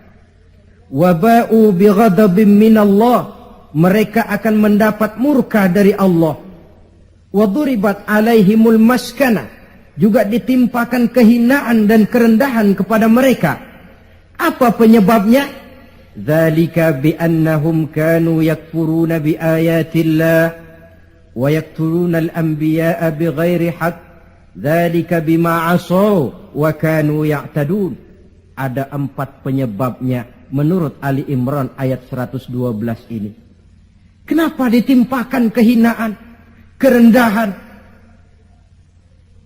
Waba'u bighadabim minallah, mereka akan mendapat murka dari Allah. Waduribat alaihimul maskana, juga ditimpakan kehinaan dan kerendahan kepada mereka. Apa penyebabnya? Dzalika biannahum kanu yakfuruna biayatillah wa yaqtuluna al-anbiya'a bighairi haqq. Dzalika bima 'asaw wa kanu ya'tadun. Ada 4 penyebabnya menurut Ali Imran ayat 112 ini. Kenapa ditimpakan kehinaan, kerendahan?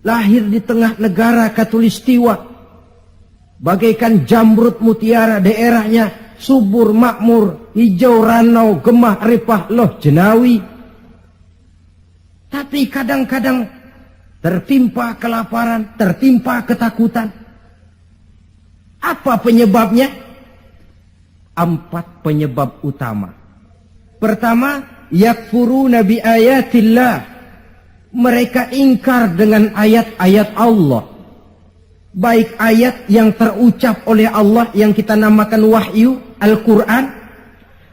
Lahir di tengah negara Katulistiwa, bagaikan jamrut mutiara, daerahnya subur makmur, hijau ranau, gemah ripah loh jenawi. Tapi kadang-kadang tertimpa kelaparan, tertimpa ketakutan. Apa penyebabnya? 4 penyebab utama. Pertama, yakfuruna bi ayatillah. Mereka ingkar dengan ayat-ayat Allah. Baik ayat yang terucap oleh Allah yang kita namakan wahyu, Al-Quran,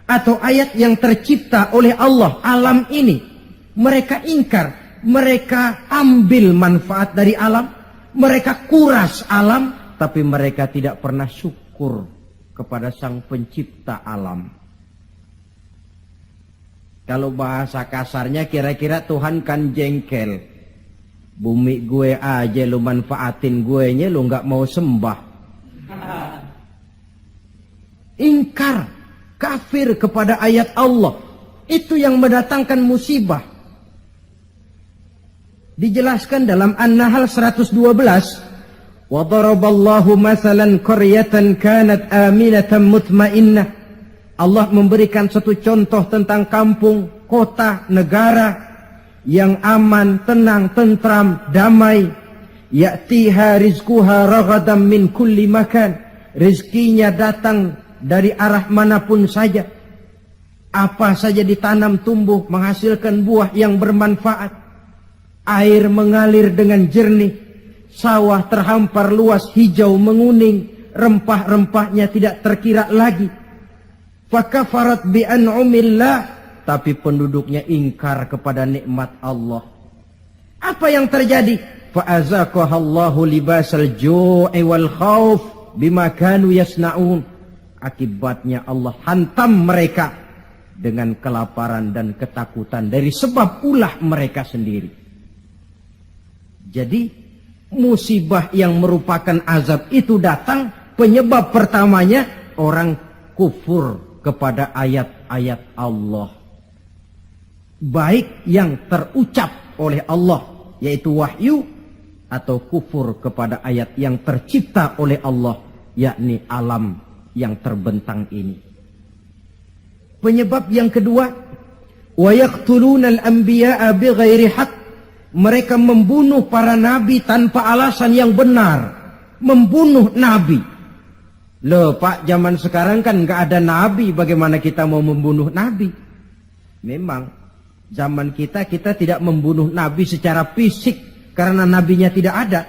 atau ayat yang tercipta oleh Allah, alam ini. Mereka ingkar, mereka ambil manfaat dari alam, mereka kuras alam, tapi mereka tidak pernah syukur kepada Sang Pencipta alam. Kalau bahasa kasarnya kira-kira Tuhan kan jengkel. Bumi gue aja lu manfaatin gue nya, lu gak mau sembah. Ingkar, kafir kepada ayat Allah. Itu yang mendatangkan musibah. Dijelaskan dalam An-Nahl 112. Wa daraballahu mathalan qaryatan kanat aminatan mutmainnah. Allah memberikan satu contoh tentang kampung, kota, negara yang aman, tenang, tentram, damai. Ya'tiha rizquha ragadan min kulli makan. Rizkinya datang dari arah manapun saja. Apa saja ditanam tumbuh menghasilkan buah yang bermanfaat. Air mengalir dengan jernih, sawah terhampar luas hijau menguning, rempah-rempahnya tidak terkira lagi. Fakafarat bi an'umillah, tapi penduduknya ingkar kepada nikmat Allah. Apa yang terjadi? Fa'azaqahallahu libasal ju'i wal khauf bima kanu yasna'un. Akibatnya Allah hantam mereka dengan kelaparan dan ketakutan dari sebab ulah mereka sendiri. Jadi musibah yang merupakan azab itu datang, penyebab pertamanya orang kufur kepada ayat-ayat Allah. Baik yang terucap oleh Allah, yaitu wahyu, atau kufur kepada ayat yang tercipta oleh Allah, yakni alam yang terbentang ini. Penyebab yang kedua, wa yaqtuluna al-anbiya'a bighairi haqq. Mereka membunuh para nabi tanpa alasan yang benar. Membunuh nabi. Loh Pak, zaman sekarang kan nggak ada nabi, bagaimana kita mau membunuh nabi? Memang zaman kita tidak membunuh nabi secara fisik karena nabinya tidak ada.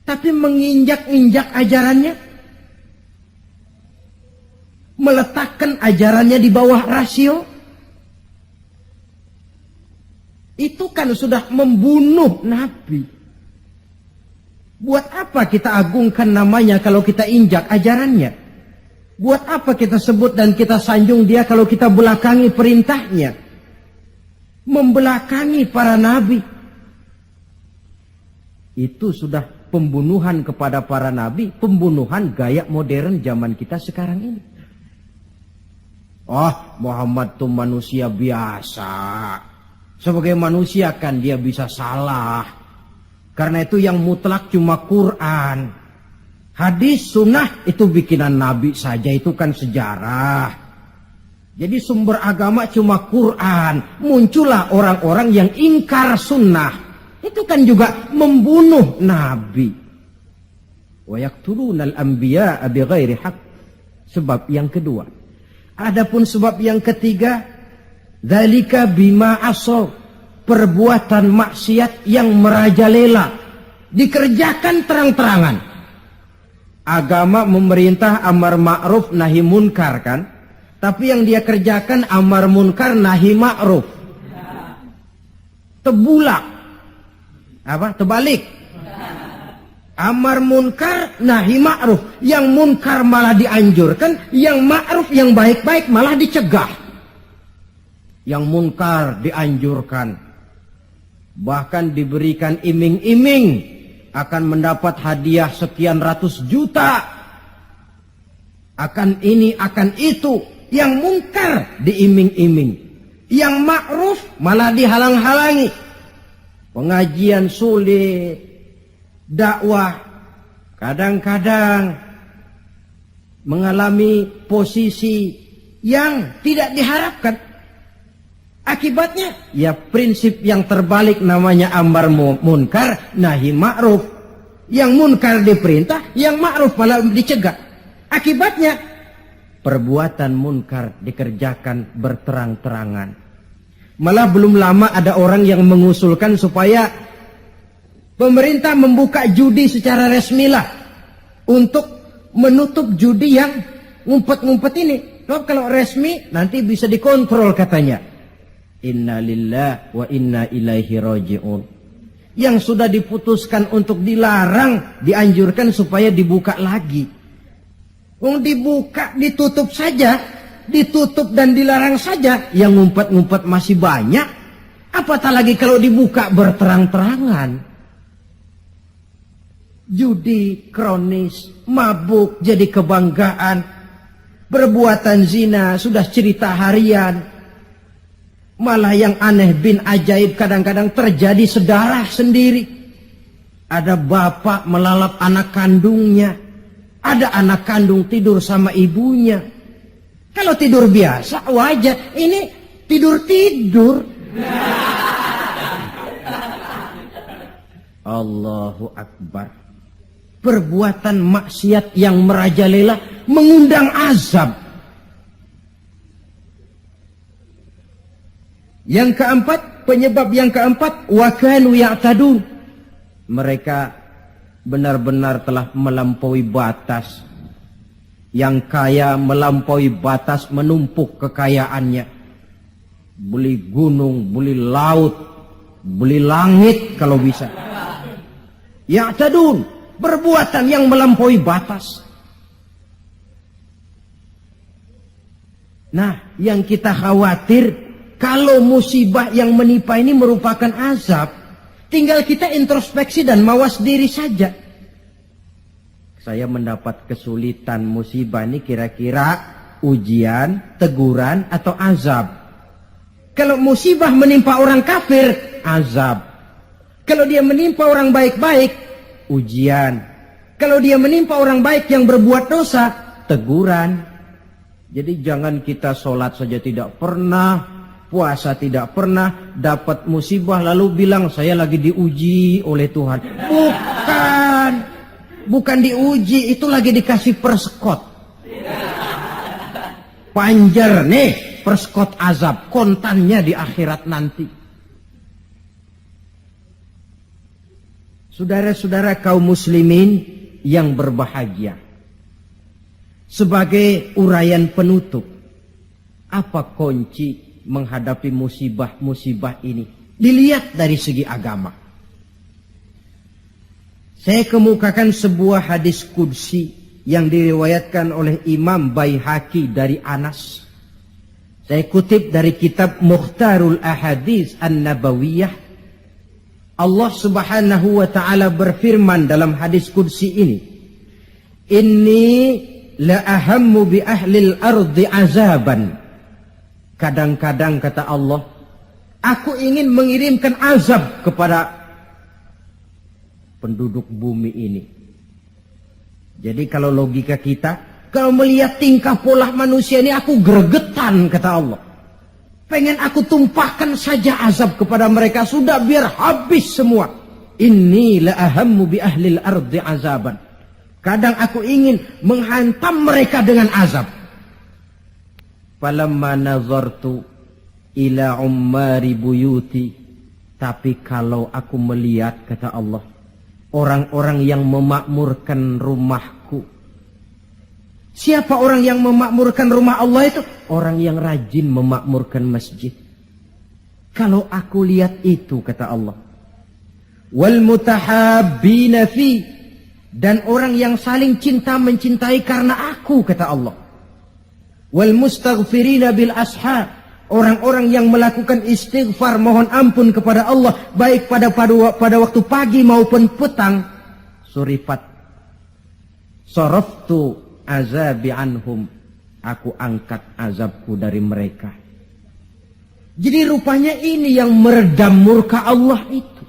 Tapi menginjak-injak ajarannya, meletakkan ajarannya di bawah rasio, itu kan sudah membunuh nabi. Buat apa kita agungkan namanya kalau kita injak ajarannya? Buat apa kita sebut dan kita sanjung dia kalau kita belakangi perintahnya? Membelakangi para nabi. Itu sudah pembunuhan kepada para nabi, pembunuhan gaya modern zaman kita sekarang ini. Oh, Muhammad itu manusia biasa. Sebagai manusia kan dia bisa salah. Karena itu yang mutlak cuma Quran. Hadis, sunnah itu bikinan Nabi saja, itu kan sejarah. Jadi sumber agama cuma Quran. Muncullah orang-orang yang ingkar sunnah. Itu kan juga membunuh Nabi. Wa yaqtulunal anbiya'a bighairi haqq. Sebab yang kedua. Adapun sebab yang ketiga, dzalika bima asaw, perbuatan maksiat yang merajalela, dikerjakan terang-terangan. Agama memerintah amar ma'ruf nahi munkar kan, tapi yang dia kerjakan amar munkar nahi ma'ruf. Tebulak. Apa? Terbalik. Amar munkar nahi ma'ruf. Yang munkar malah dianjurkan, yang ma'ruf yang baik-baik malah dicegah. Yang munkar dianjurkan, bahkan diberikan iming-iming akan mendapat hadiah sekian ratus juta, akan ini akan itu. Yang munkar diiming-iming, yang ma'ruf malah dihalang-halangi. Pengajian sulit, dakwah kadang-kadang mengalami posisi yang tidak diharapkan. Akibatnya ya prinsip yang terbalik, namanya amar munkar nahi ma'ruf. Yang munkar diperintah, yang ma'ruf malah dicegah. Akibatnya perbuatan munkar dikerjakan berterang-terangan. Malah belum lama ada orang yang mengusulkan supaya pemerintah membuka judi secara resmilah untuk menutup judi yang ngumpet-ngumpet ini. Kalau resmi nanti bisa dikontrol katanya. Inna lillahi wa inna ilaihi raji'un. Yang sudah diputuskan untuk dilarang, dianjurkan supaya dibuka lagi. Dibuka, ditutup saja, ditutup dan dilarang saja, yang ngumpet-ngumpet masih banyak. Apatah lagi kalau dibuka berterang-terangan. Judi kronis, mabuk jadi kebanggaan, perbuatan zina sudah cerita harian. Malah yang aneh bin ajaib kadang-kadang terjadi sedarah sendiri. Ada bapak melalap anak kandungnya, ada anak kandung tidur sama ibunya. Kalau tidur biasa wajar, ini tidur-tidur. Allahu Akbar. Perbuatan maksiat yang merajalela mengundang azab. Yang keempat, penyebab yang keempat, wa kanu ya'tadun. Mereka benar-benar telah melampaui batas. Yang kaya melampaui batas, menumpuk kekayaannya. Beli gunung, beli laut, beli langit kalau bisa. Ya'tadun, perbuatan yang melampaui batas. Nah, yang kita khawatir, kalau musibah yang menimpa ini merupakan azab, tinggal kita introspeksi dan mawas diri saja. Saya mendapat kesulitan, musibah ini kira-kira ujian, teguran, atau azab. Kalau musibah menimpa orang kafir, azab. Kalau dia menimpa orang baik-baik, ujian. Kalau dia menimpa orang baik yang berbuat dosa, teguran. Jadi jangan kita sholat saja tidak pernah, puasa tidak pernah, dapat musibah lalu bilang saya lagi diuji oleh Tuhan. Bukan diuji, itu lagi dikasih perskot. Panjer nih, perskot azab, kontannya di akhirat nanti. Saudara-saudara kaum muslimin yang berbahagia. Sebagai uraian penutup, apa kunci menghadapi musibah-musibah ini? Dilihat dari segi agama. Saya kemukakan sebuah hadis qudsi yang diriwayatkan oleh Imam Baihaqi dari Anas. Saya kutip dari kitab Mukhtarul Ahadits An-Nabawiyah. Allah Subhanahu wa taala berfirman dalam hadis qudsi ini, "Inni la ahammu bi ahlil ardi azaban." Kadang-kadang kata Allah, aku ingin mengirimkan azab kepada penduduk bumi ini. Jadi kalau logika kita, kalau melihat tingkah pola manusia ini aku gregetan kata Allah. Pengen aku tumpahkan saja azab kepada mereka, sudah biar habis semua. Inni la ahammu bi ahlil ardi azaban. Kadang aku ingin menghantam mereka dengan azab. Falamma nazartu ila ummari buyuti. Tapi kalau aku melihat, kata Allah, orang-orang yang memakmurkan rumahku. Siapa orang yang memakmurkan rumah Allah itu? Orang yang rajin memakmurkan masjid. Kalau aku lihat itu, kata Allah, wal mutahabbina fi, dan orang yang saling cinta mencintai karena aku, kata Allah. Wal mustaghfirina bil ashar, orang-orang yang melakukan istighfar mohon ampun kepada Allah baik pada waktu pagi maupun petang. Surifat saraftu azabi anhum, aku angkat azabku dari mereka. Jadi rupanya ini yang meredam murka Allah itu.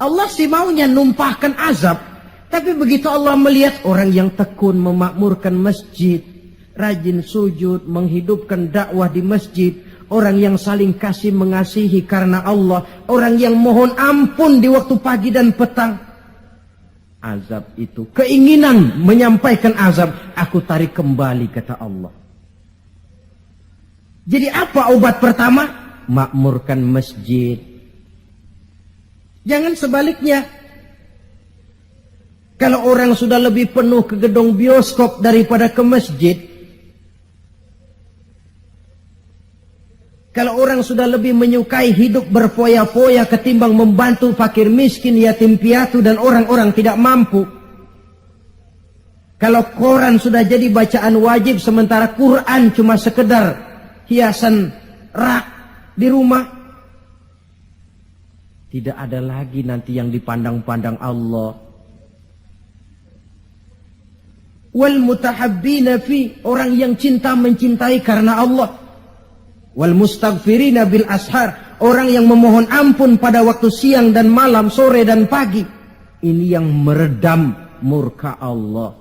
Allah sih maunya numpahkan azab, tapi begitu Allah melihat orang yang tekun memakmurkan masjid, rajin sujud, menghidupkan dakwah di masjid, orang yang saling kasih mengasihi karena Allah, orang yang mohon ampun di waktu pagi dan petang, azab itu, keinginan menyampaikan azab, aku tarik kembali, kata Allah. Jadi apa obat pertama? Makmurkan masjid. Jangan sebaliknya. Kalau orang sudah lebih penuh ke gedung bioskop daripada ke masjid, Kalau orang sudah lebih menyukai hidup berfoya-foya ketimbang membantu fakir miskin, yatim piatu dan orang-orang tidak mampu. Kalau koran sudah jadi bacaan wajib sementara Quran cuma sekedar hiasan rak di rumah, tidak ada lagi nanti yang dipandang-pandang Allah. Wal mutahabbina fi, orang yang cinta mencintai karena Allah. Wal mustaghfirina bil ashar, orang yang memohon ampun pada waktu siang dan malam, sore dan pagi. Ini yang meredam murka Allah.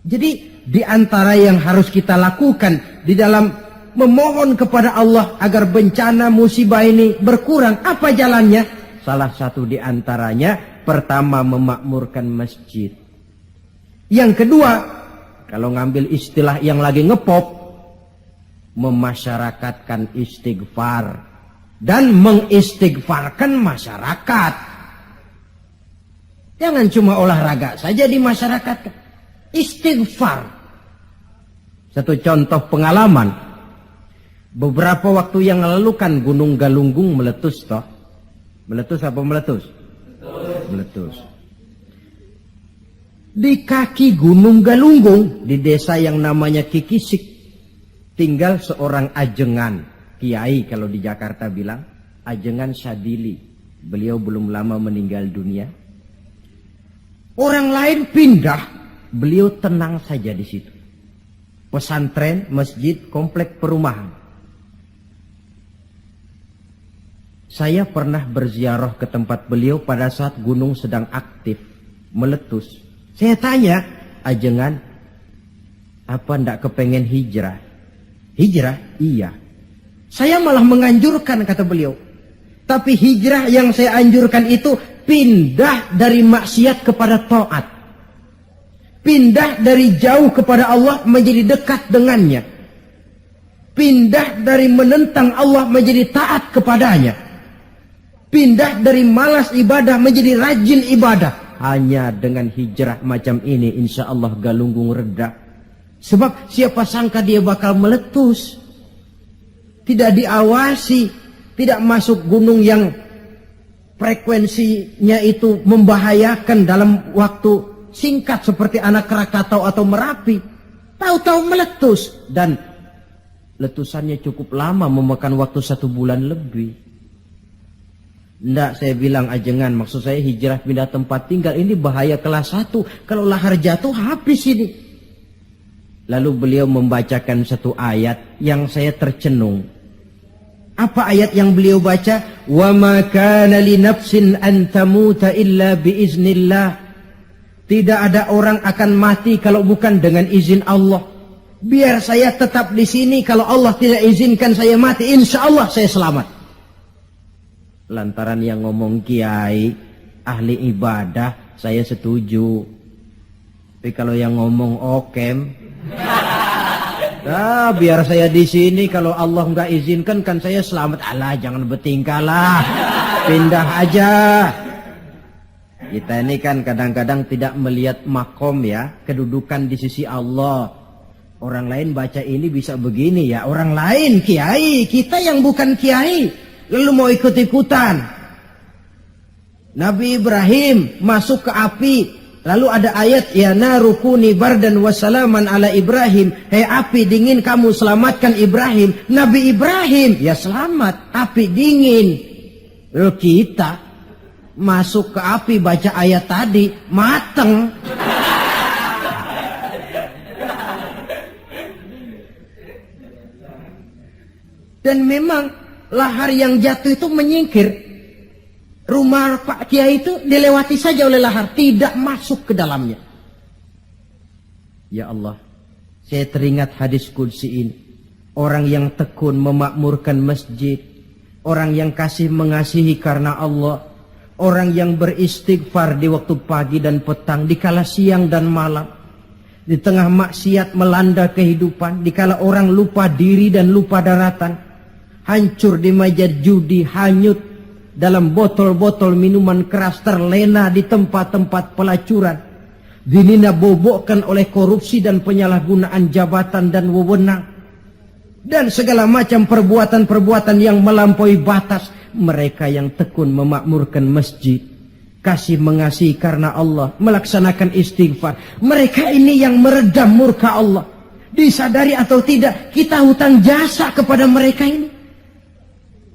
Jadi di antara yang harus kita lakukan di dalam memohon kepada Allah agar bencana musibah ini berkurang, apa jalannya? Salah satu di antaranya, pertama memakmurkan masjid. Yang kedua, kalau ngambil istilah yang lagi ngepop, memasyarakatkan istighfar dan mengistighfarkan masyarakat. Jangan cuma olahraga saja di masyarakat. Istighfar. Satu contoh pengalaman. Beberapa waktu yang lalu kan Gunung Galunggung meletus toh. Meletus apa meletus? Meletus. Di kaki Gunung Galunggung, di desa yang namanya Kikisik, tinggal seorang ajengan, kiai kalau di Jakarta bilang, ajengan Sadili. Beliau belum lama meninggal dunia. Orang lain pindah, beliau tenang saja di situ. Pesantren, masjid, komplek perumahan. Saya pernah berziarah ke tempat beliau pada saat gunung sedang aktif, meletus. Saya tanya, ajengan, apa ndak kepengen hijrah? Hijrah? Iya. Saya malah menganjurkan, kata beliau. Tapi hijrah yang saya anjurkan itu pindah dari maksiat kepada taat. Pindah dari jauh kepada Allah menjadi dekat dengannya. Pindah dari menentang Allah menjadi taat kepadanya. Pindah dari malas ibadah menjadi rajin ibadah. Hanya dengan hijrah macam ini insya Allah Galunggung reda. Sebab siapa sangka dia bakal meletus. Tidak diawasi. Tidak masuk gunung yang frekuensinya itu membahayakan dalam waktu singkat seperti Anak Krakatau atau Merapi. Tahu-tahu meletus. Dan letusannya cukup lama, memakan waktu 1 bulan lebih. Nggak, saya bilang ajengan, maksud saya hijrah pindah tempat tinggal ini bahaya kelas 1. Kalau lahar jatuh habis ini. Lalu beliau membacakan satu ayat yang saya tercenung. Apa ayat yang beliau baca? Wa ma kana li nafsin an tamuta illa bi iznillah. Tidak ada orang akan mati kalau bukan dengan izin Allah. Biar saya tetap di sini, kalau Allah tidak izinkan saya mati, insya Allah saya selamat. Lantaran yang ngomong kiai, ahli ibadah, saya setuju. Tapi kalau yang ngomong okem, biar saya di sini, kalau Allah nggak izinkan kan saya selamat. Alah, jangan bertingkah lah, pindah aja. Kita ini kan kadang-kadang tidak melihat makom ya, kedudukan di sisi Allah. Orang lain baca ini bisa begini ya, orang lain kiai, kita yang bukan kiai. Lalu mau ikut-ikutan. Nabi Ibrahim masuk ke api. Lalu ada ayat, ya narukuni bardan wassalaman ala Ibrahim. Hei api dingin, kamu selamatkan Ibrahim. Nabi Ibrahim, ya selamat. Api dingin. Lalu kita masuk ke api baca ayat tadi, mateng. Dan memang lahar yang jatuh itu menyingkir. Rumah Pak Kiai itu dilewati saja oleh lahar, tidak masuk ke dalamnya. Ya Allah, saya teringat hadis qudsi ini. Orang yang tekun memakmurkan masjid, orang yang kasih mengasihi karena Allah, orang yang beristighfar di waktu pagi dan petang, di kala siang dan malam, di tengah maksiat melanda kehidupan, di kala orang lupa diri dan lupa daratan, hancur di meja judi, hanyut dalam botol-botol minuman keras, terlena di tempat-tempat pelacuran, dinina bobokkan oleh korupsi dan penyalahgunaan jabatan dan wewenang. dan segala macam perbuatan-perbuatan yang melampaui batas. Mereka yang tekun memakmurkan masjid, kasih mengasihi karena Allah, melaksanakan istighfar. Mereka ini yang meredam murka Allah. Disadari atau tidak, kita hutang jasa kepada mereka ini.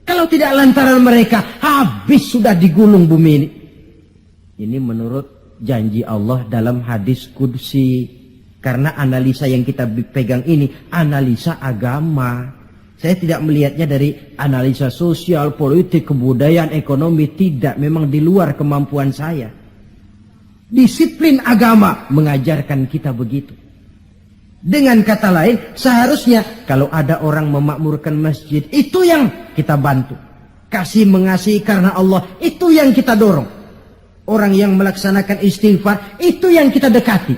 Kalau tidak lantaran mereka, habis sudah digulung bumi ini. Ini menurut janji Allah dalam hadis qudsi. Karena analisa yang kita pegang ini analisa agama. Saya tidak melihatnya dari analisa sosial, politik, kebudayaan, ekonomi. Tidak, memang di luar kemampuan saya. Disiplin agama mengajarkan kita begitu. Dengan kata lain, seharusnya kalau ada orang memakmurkan masjid, itu yang kita bantu. Kasih mengasihi karena Allah, itu yang kita dorong. Orang yang melaksanakan istighfar, itu yang kita dekati.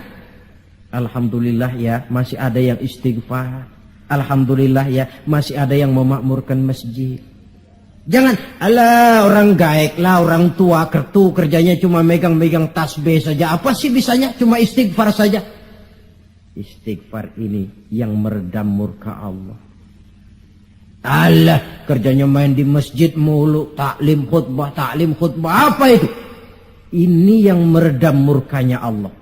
Alhamdulillah ya, masih ada yang istighfar. Alhamdulillah ya, masih ada yang memakmurkan masjid. Jangan, alah orang gaek lah, orang tua kertu kerjanya cuma megang-megang tasbih saja. Apa sih bisanya? Cuma istighfar saja. Istighfar ini yang meredam murka Allah. Alah, kerjanya main di masjid mulu, taklim khutbah. Apa itu? Ini yang meredam murkanya Allah.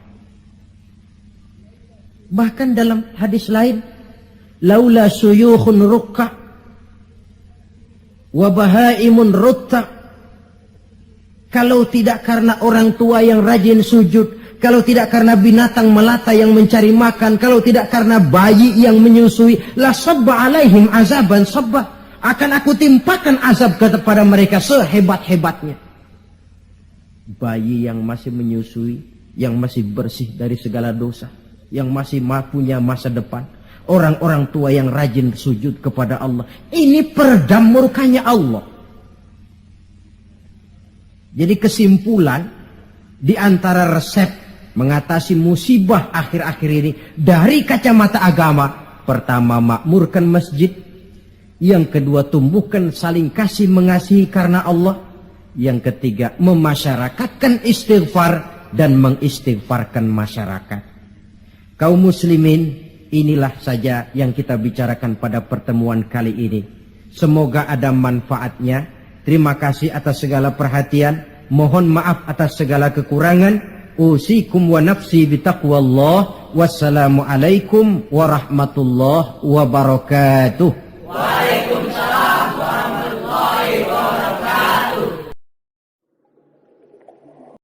Bahkan dalam hadis lain, laula suyukhun rukka wa bahaimun rutta. Kalau tidak karena orang tua yang rajin sujud, kalau tidak karena binatang melata yang mencari makan, kalau tidak karena bayi yang menyusui, la sabba alaihim azaban sabba. Akan aku timpakan azab kepada mereka sehebat-hebatnya. Bayi yang masih menyusui, yang masih bersih dari segala dosa, yang masih punya masa depan. Orang-orang tua yang rajin sujud kepada Allah. Ini peredam murkanya Allah. Jadi kesimpulan, di antara resep mengatasi musibah akhir-akhir ini, dari kacamata agama, pertama makmurkan masjid. Yang kedua tumbuhkan saling kasih mengasihi karena Allah. Yang ketiga memasyarakatkan istighfar dan mengistighfarkan masyarakat. Kaum muslimin, inilah saja yang kita bicarakan pada pertemuan kali ini. Semoga ada manfaatnya. Terima kasih atas segala perhatian. Mohon maaf atas segala kekurangan. Usikum wa nafsi bitaqwallah. Wassalamualaikum warahmatullahi wabarakatuh.